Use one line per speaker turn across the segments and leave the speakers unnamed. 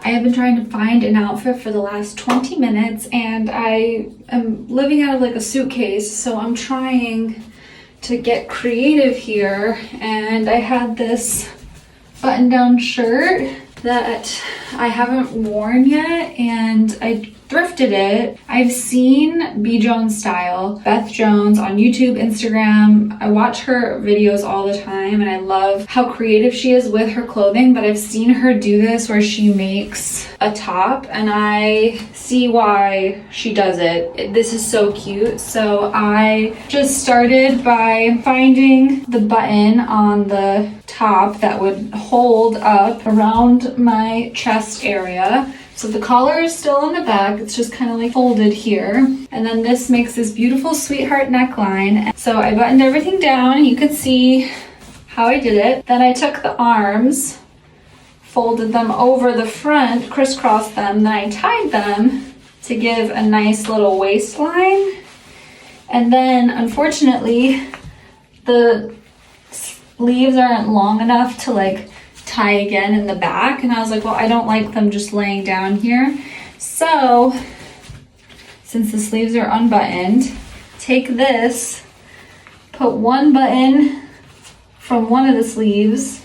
I have been trying to find an outfit for the last 20 minutes and I am living out of like a suitcase, so I'm trying to get creative here. And I had this button-down shirt that I haven't worn yet and I thrifted it. I've seen B. Jones Style, Beth Jones on YouTube, Instagram. I watch her videos all the time and I love how creative she is with her clothing, but I've seen her do this where she makes a top and I see why she does it. This is so cute. So I just started by finding the button on the top that would hold up around my chest area. So the collar is still on the back, it's just kind of like folded here. And then this makes this beautiful sweetheart neckline. So I buttoned everything down, you could see how I did it. Then I took the arms, folded them over the front, crisscrossed them, then I tied them to give a nice little waistline. And then unfortunately, the sleeves aren't long enough to like tie again in the back, and I was like, well, I don't like them just laying down here. So since the sleeves are unbuttoned, take this, put one button from one of the sleeves,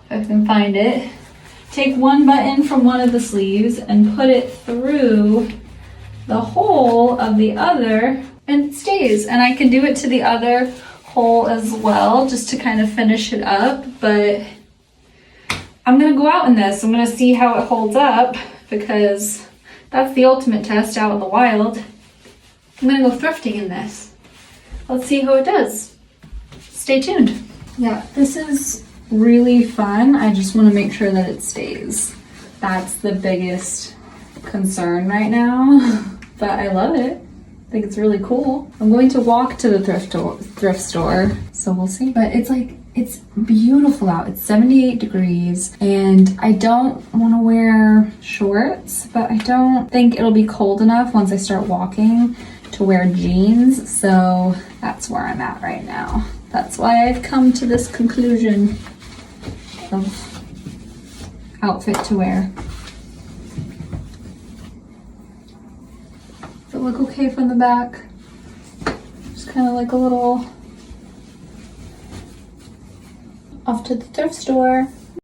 if I can find it, take one button from one of the sleeves and put it through the hole of the other, and it stays. And I can do it to the other hole as well, just to kind of finish it up. But I'm gonna go out in this. I'm gonna see how it holds up, because that's the ultimate test out in the wild. I'm gonna go thrifting in this. Let's see how it does. Stay tuned. Yeah, this is really fun. I just wanna make sure that it stays. That's the biggest concern right now, but I love it. I think it's really cool. I'm going to walk to the thrift store, so we'll see. But it's beautiful out. It's 78 degrees and I don't want to wear shorts, but I don't think it'll be cold enough once I start walking to wear jeans. So that's where I'm at right now. That's why I've come to this conclusion of outfit to wear. Does it look okay from the back? Just kind of like a little off to the thrift store.